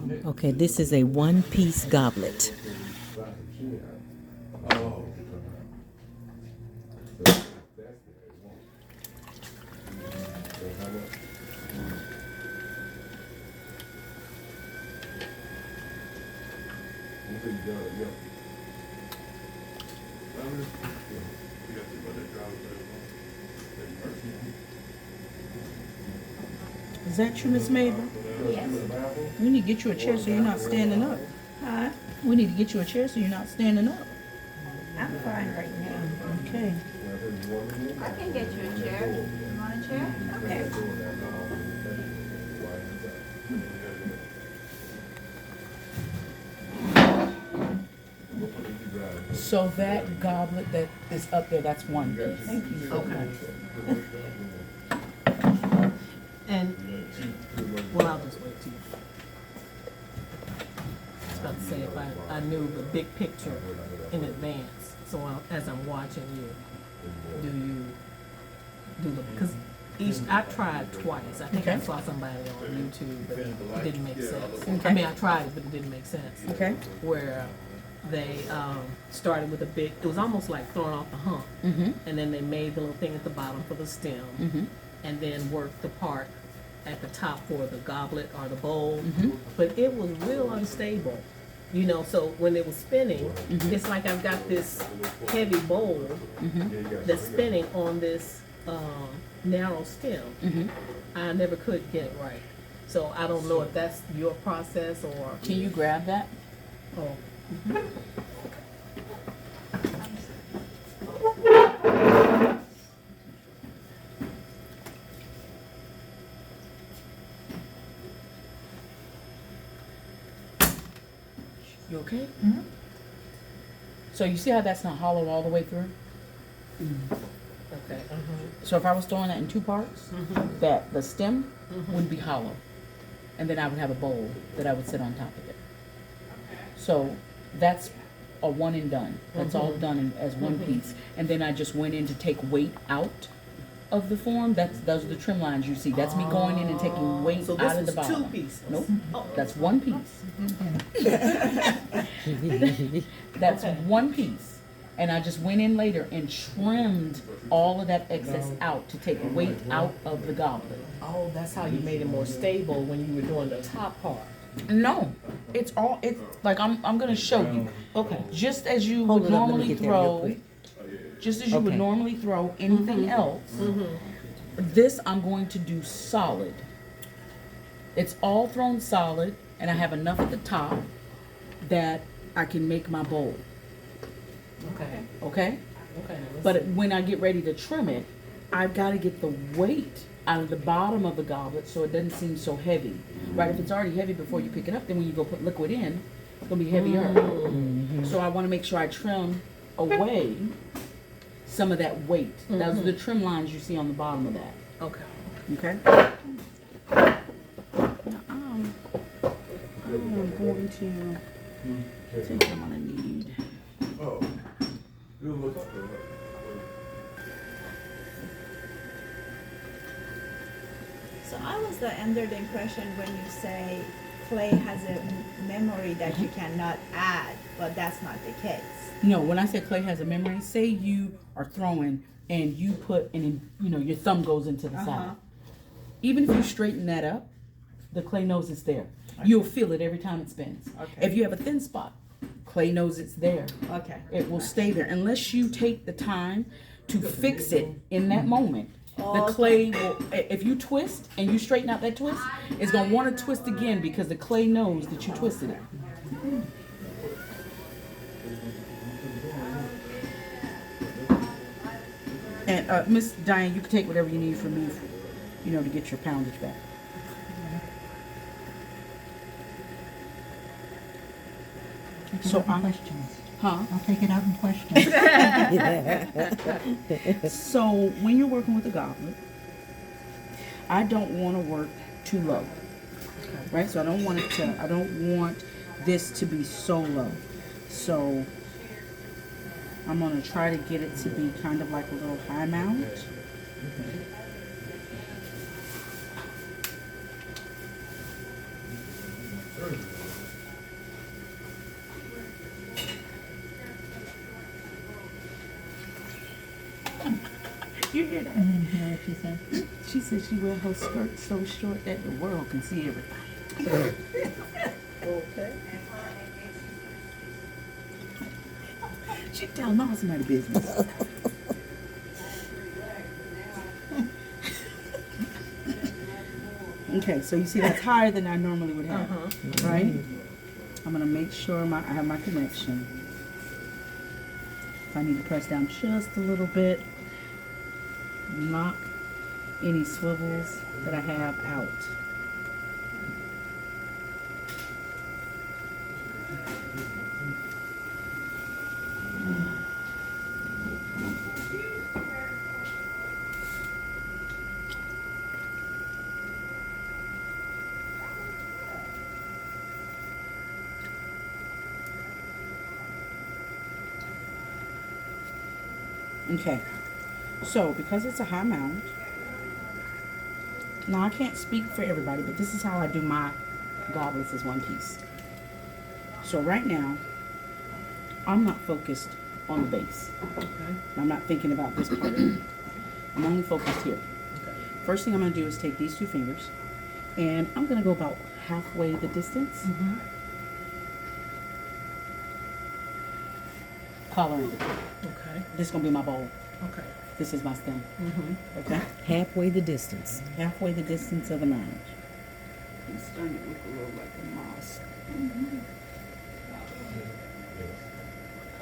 Okay, this is a one-piece goblet. Is that you, Miss Mabel? Yes. We need to get you a chair so you're not standing up. Huh? We need to get you a chair so you're not standing up. I'm fine right now. Okay. I can get you a chair. You want a chair? Okay. So that goblet that is up there, that's one piece. Thank you. Okay. And, well, I'll just wait till you. I was about to say, if I knew the big picture in advance, so as I'm watching you, do the, because I tried twice. I think I Okay. saw somebody on YouTube, but it didn't make sense. Okay. I mean, I tried it, but it didn't make sense. Okay. Where they started with a big, it was almost like throwing off the hump, Mm-hmm. and then they made the little thing at the bottom for the stem, Mm-hmm. and then worked the part at the top for the goblet or the bowl. Mm-hmm. But it was real unstable, you know. So when it was spinning, Mhm. it's like I've got this heavy bowl Mm-hmm. that's spinning on this narrow stem. Mm-hmm. I never could get it right. So I don't know if that's your process or. Can you grab that? Oh. You okay? Mhm. So you see how that's not hollow all the way through? Okay. So if I was throwing that in two parts, that the stem would be hollow. And then I would have a bowl that I would sit on top of it. So that's a one and done. That's all done as one piece. And then I just went in to take weight out of the form. Those are the trim lines you see. That's me going in and taking weight So out this of the was bottom. two pieces. Nope, Oh. that's one piece. That's Okay. one piece. And I just went in later and trimmed all of that excess out to take weight out of the goblet. Oh, that's how you made it more stable when you were doing the top part. No, it's like I'm gonna show you. Okay. Just as you Hold would it up, let me normally get there real throw, quick. just as you would Okay. normally throw anything else, this I'm going to do solid. It's all thrown solid, and I have enough at the top that I can make my bowl. Okay. Okay? Okay. But when I get ready to trim it, I've got to get the weight out of the bottom of the goblet so it doesn't seem so heavy. Right? If it's already heavy before you pick it up, then when you go put liquid in, it's going to be heavier. So I want to make sure I trim away some of that weight. Those are the trim lines you see on the bottom of that. Okay. Okay? Now I'm going to think I'm going to need. Oh, you look up there. So I was under the impression when you say clay has a memory that you cannot add, but that's not the case. No, when I say clay has a memory, say you are throwing and you put your thumb goes into the side. Even if you straighten that up, the clay knows it's there. You'll feel it every time it spins. Okay. If you have a thin spot, clay knows it's there. Okay. It will stay there unless you take the time to fix it in that moment. The clay will, if you twist and you straighten out that twist, it's gonna want to twist again because the clay knows that you twisted it. And Miss Diane, you can take whatever you need from me, to get your poundage back. So Questions. huh? I'll take it out in questions. So when you're working with a goblet, I don't want to work too low, right? So I don't want this to be so low. So I'm gonna try to get it to be kind of like a little high mount. you hear that? Hear what she said? She said she wear her skirt so short that the world can see everything. Okay. She telling all somebody business. Okay, so you see that's higher than I normally would have, right? I'm gonna make sure I have my connection. If I need to press down just a little bit, knock any swivels that I have out. Okay, so because it's a high mound, now I can't speak for everybody, but this is how I do my goblets as one piece. So right now, I'm not focused on the base. Okay. I'm not thinking about this part. I'm only focused here. Okay. First thing I'm gonna do is take these two fingers, and I'm gonna go about halfway the distance. Coloring. Okay. This is gonna be my bowl. Okay. This is my stem. Mm-hmm. Okay? Halfway the distance. Halfway the distance of the mound. It's starting to look a little like a mosque.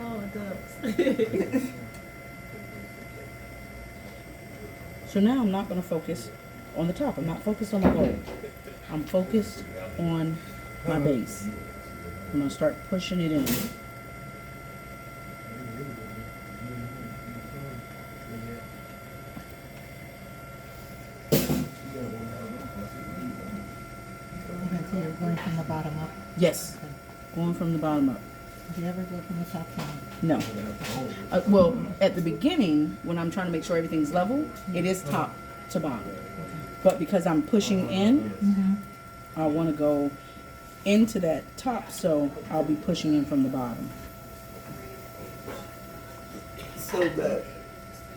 Oh, it does. So now I'm not going to focus on the top. I'm not focused on the bowl. I'm focused on my base. I'm going to start pushing it in. So you're going from the bottom up. Yes, going from the bottom up. Do you ever go from the top down? No. Well, at the beginning, when I'm trying to make sure everything's level, it is top to bottom. But because I'm pushing in, I want to go into that top, so I'll be pushing in from the bottom. So the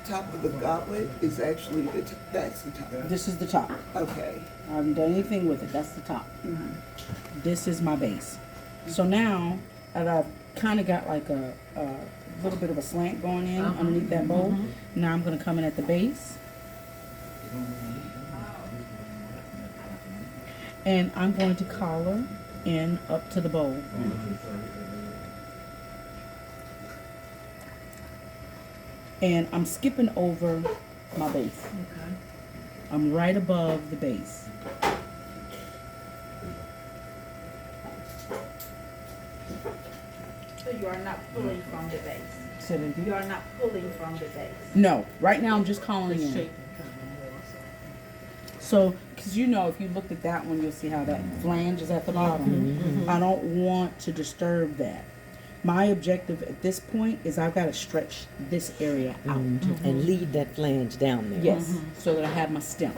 top of the goblet is actually that's the top. This is the top. Okay. I haven't done anything with it. That's the top. This is my base. So now that I've kind of got like a little bit of a slant going in underneath that bowl, now I'm going to come in at the base. And I'm going to collar in up to the bowl. And I'm skipping over my base. Okay. I'm right above the base. So you are not pulling from the base. So then You are not pulling from the base. no, right now I'm just collaring The in. shaping kind of more so. So, because you know, if you looked at that one, you'll see how that flange is at the bottom. I don't want to disturb that. My objective at this point is I've got to stretch this area out. And lead that flange down there. Yes, so that I have my stem.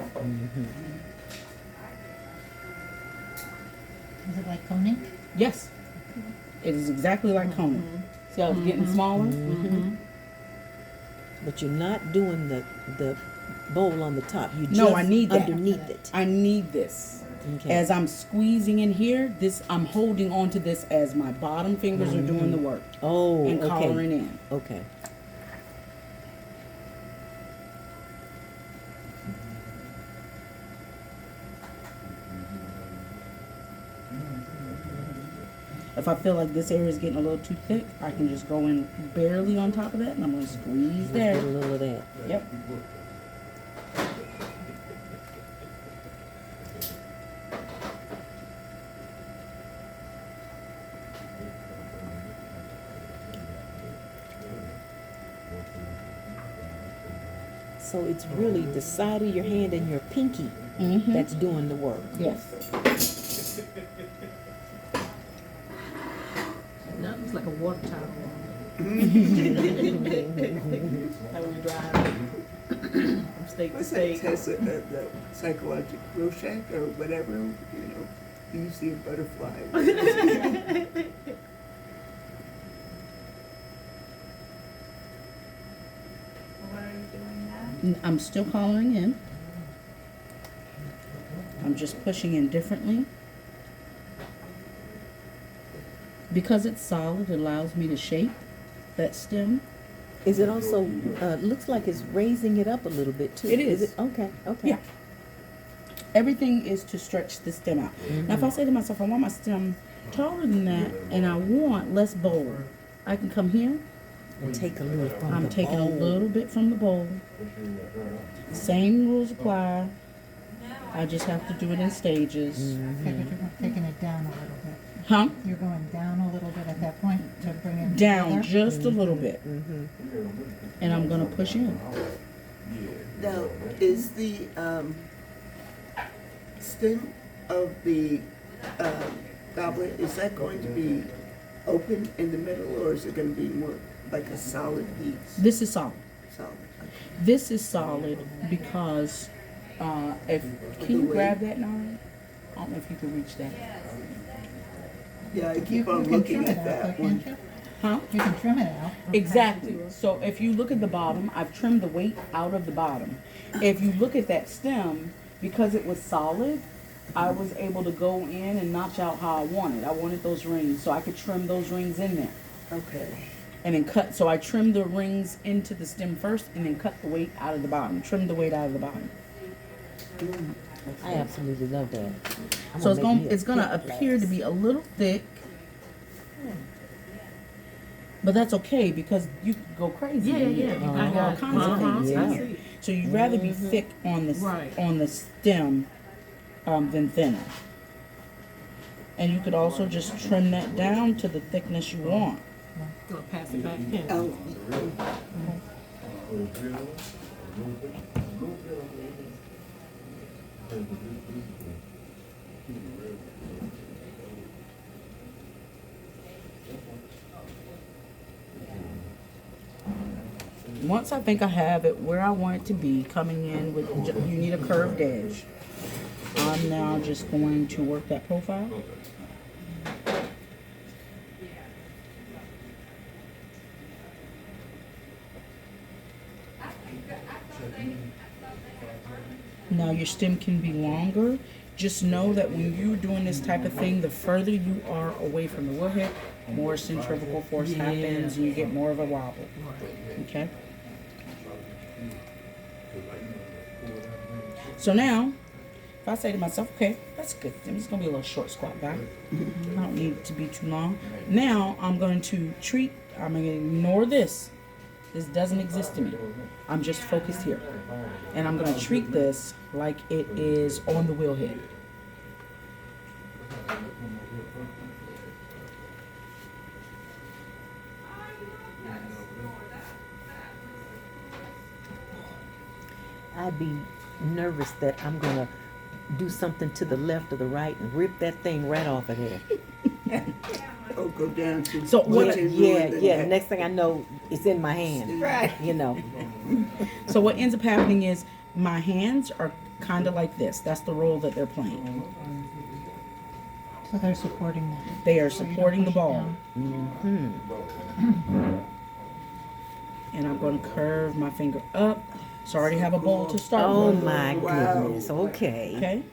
Is it like coning? Yes, it is exactly like coning. See how it's getting smaller? But you're not doing the bowl on the top. You No, just I need that. underneath it. I need this. Okay. As I'm squeezing in here, I'm holding on to this as my bottom fingers are doing the work Oh, and okay. collaring in. Okay. If I feel like this area is getting a little too thick, I can just go in barely on top of that, and I'm going to squeeze Get a there. little of that. Yep. So it's really the side of your hand and your pinky Mm-hmm. that's doing the work. Yes. That looks like a water towel. Like when you drive from state to What's that state. test the psychological Rorschach or whatever? You know, do you see a butterfly? What are you doing now? I'm still collaring in. I'm just pushing in differently. Because it's solid, it allows me to shape that stem. Is it also, looks like it's raising it up a little bit too? It is. It? Okay, okay. Yeah. Everything is to stretch the stem out. Now, if I say to myself, I want my stem taller than that, and I want less bowl, I can come here. And take a little from I'm the taking a bowl. little bit from the bowl. Same rules apply. I just have to do it in stages. Okay, but you're taking it down a little bit. Huh? You're going down a little bit at that point to bring it Down together. just a little bit. And I'm going to push in. Now, is the stem of the goblet, is that going to be open in the middle, or is it going to be more like a solid piece? This is solid. Solid. This is solid because if can you grab that now? I don't know if you can reach that. Yeah, I You keep on can looking trim it at out, that though, one. can't you? Huh? You can trim it out. Exactly. So if you look at the bottom, I've trimmed the weight out of the bottom. If you look at that stem, because it was solid, I was able to go in and notch out how I wanted. I wanted those rings, so I could trim those rings in there. Okay. And then cut, so I trimmed the rings into the stem first and then cut the weight out of the bottom. Trimmed the weight out of the bottom. I absolutely love that. I'm So make me a it's gonna thick appear to glass. be a little thick. But that's okay because you can go crazy. Yeah, yeah. You can I do all got it. kinds of things Yeah. in here. So you'd rather be thick on the Right. on the stem than thinner. And you could also just trim that down to the thickness you want. Gonna pass it back in. Oh, Once I think I have it where I want it to be, coming in with, you need a curved edge. I'm now just going to work that profile. Now your stem can be longer. Just know that when you're doing this type of thing, the further you are away from the wood head, more centrifugal force happens and you get more of a wobble. Okay? So now, if I say to myself, okay, that's good. I'm just gonna be a little short squat guy. I don't need it to be too long. Now I'm going to I'm gonna ignore this. This doesn't exist to me. I'm just focused here. And I'm gonna treat this like it is on the wheel head. I'd be nervous that I'm gonna do something to the left or the right and rip that thing right off of there. oh, go down to. So what- what you Yeah, ruined yeah. that. Next thing I know, it's in my hand. Right. You know. So what ends up happening is my hands are kind of like this. That's the role that they're playing. So they're supporting that. They are So you don't supporting the push it ball. down. And I'm going to curve my finger up. So I already have a bowl to start Oh with. my Wow. goodness. Okay. Okay?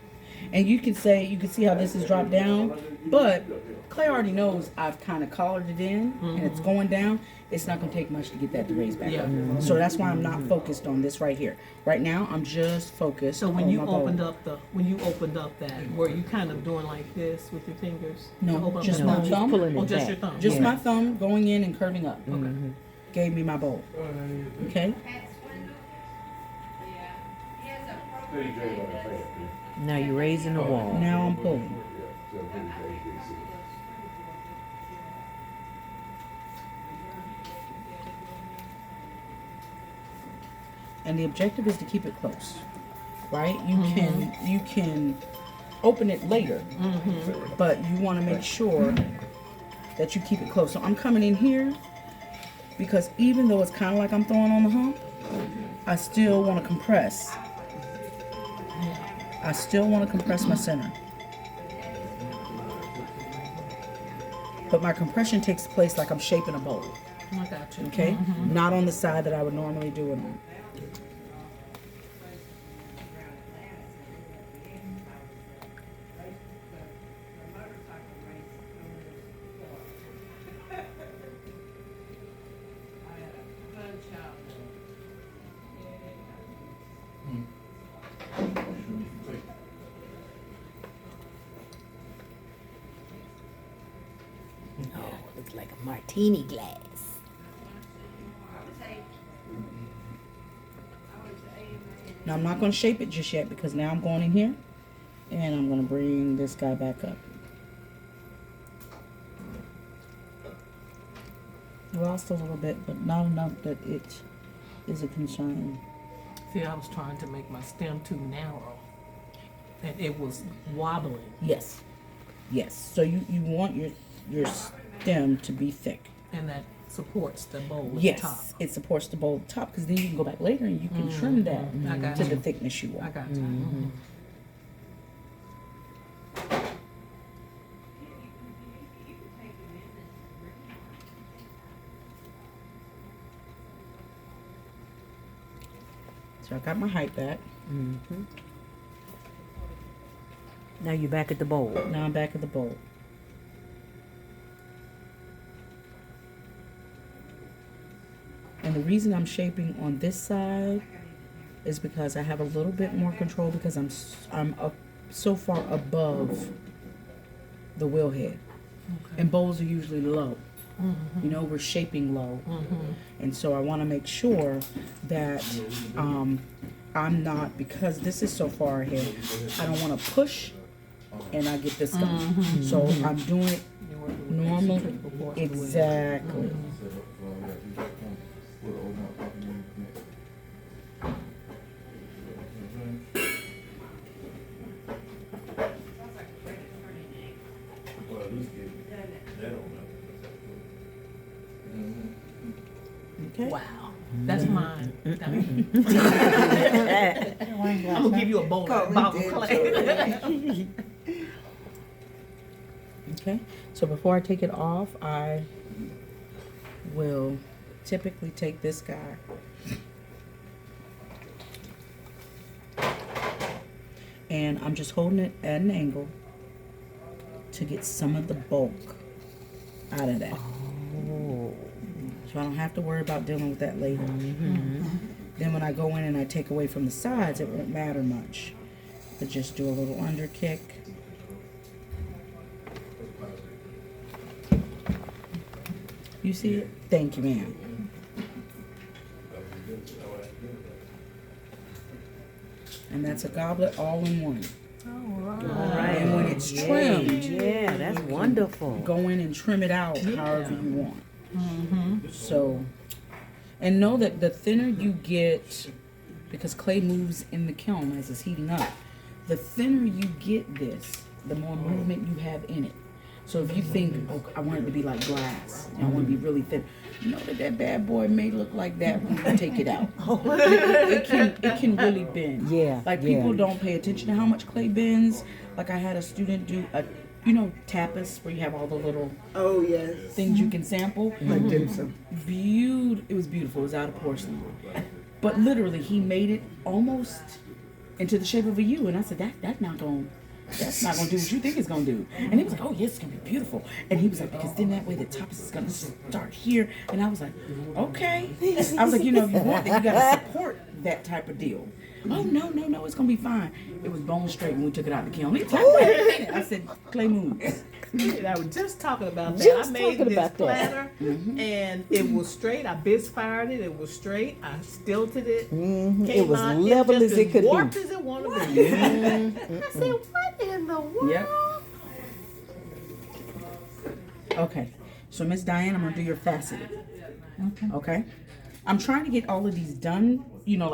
And you can see how this is dropped down, but Clay already knows I've kind of collared it in and it's going down. It's not going to take much to get that to raise back up. So that's why I'm not focused on this right here. Right now, I'm just focused So when on you my bowl. opened up that, were you kind of doing like this with your fingers? No, To open up just the my bowl? Just thumb. pulling it Oh, just back. your thumb. Just Yeah. my thumb going in and curving up. Okay. Gave me my bowl. Okay? Now you're raising the wall. Now I'm pulling. And the objective is to keep it close, right? You can open it later, but you want to make sure that you keep it close. So I'm coming in here because even though it's kind of like I'm throwing on the hump, I still want to compress. I still want to compress my center. But my compression takes place like I'm shaping a bowl, I got you. okay? Not on the side that I would normally do it on. Oh, looks like a martini glass. Now I'm not going to shape it just yet because now I'm going in here and I'm going to bring this guy back up. Lost a little bit, but not enough that it is a concern. See, I was trying to make my stem too narrow, and it was wobbling. Yes. Yes. So you want your stem to be thick. And that supports the bowl at Yes, the top. it supports the bowl at the top because then you can go back later and you can trim that I got to you. the thickness you I want. got you. So I got my height back. Now you're back at the bowl. Now I'm back at the bowl. And the reason I'm shaping on this side is because I have a little bit more control because I'm up so far above the wheel head. And bowls are usually low. You know, we're shaping low. And so I want to make sure that I'm not, because this is so far ahead, I don't want to push and I get this done. So I'm doing it normal. Exactly. Well, at least get that on Okay. Wow, that's mine. Wine glass, I'm gonna huh? give you a bowl of bottle of clay. Okay. So before I take it off, I will typically take this guy and I'm just holding it at an angle to get some of the bulk out of that. Oh. So I don't have to worry about dealing with that later. Then when I go in and I take away from the sides, it won't matter much. But just do a little under kick. You see it? Thank you, ma'am. And that's a goblet all in one. All right. And when it's trimmed, Yeah, that's wonderful. go in and trim it out however you want. So, and know that the thinner you get, because clay moves in the kiln as it's heating up, the thinner you get this, the more movement you have in it. So if you think, oh, I want it to be like glass, and I want to be really thin, know that that bad boy may look like that when you take it out. It can really bend. Yeah, Like yeah. people don't pay attention to how much clay bends. Like I had a student do a, tapas where you have all the little Oh, yes. things you can sample. Like dim sum. It was beautiful. It was out of porcelain. But literally, he made it almost into the shape of a U. And I said, that's not gonna do what you think it's gonna do. And he was like, oh yes, it's gonna be beautiful. And he was like, because then that way the top is gonna start here. And I was like, okay. I was like, if you want it, you gotta support that type of deal. Oh no, it's gonna be fine. It was bone straight when we took it out the kiln. He was like, wait a minute. I said, clay moves. I was just talking about that. Just I made talking this about that. platter, and it was straight. I bisfired it. It was straight. I stilted it. It was out, level just as it could be. warped as it wanted to be. I said, "What in the world?" Yep. Okay. So Miss Diane, I'm gonna do your faceted. Okay. I'm trying to get all of these done, like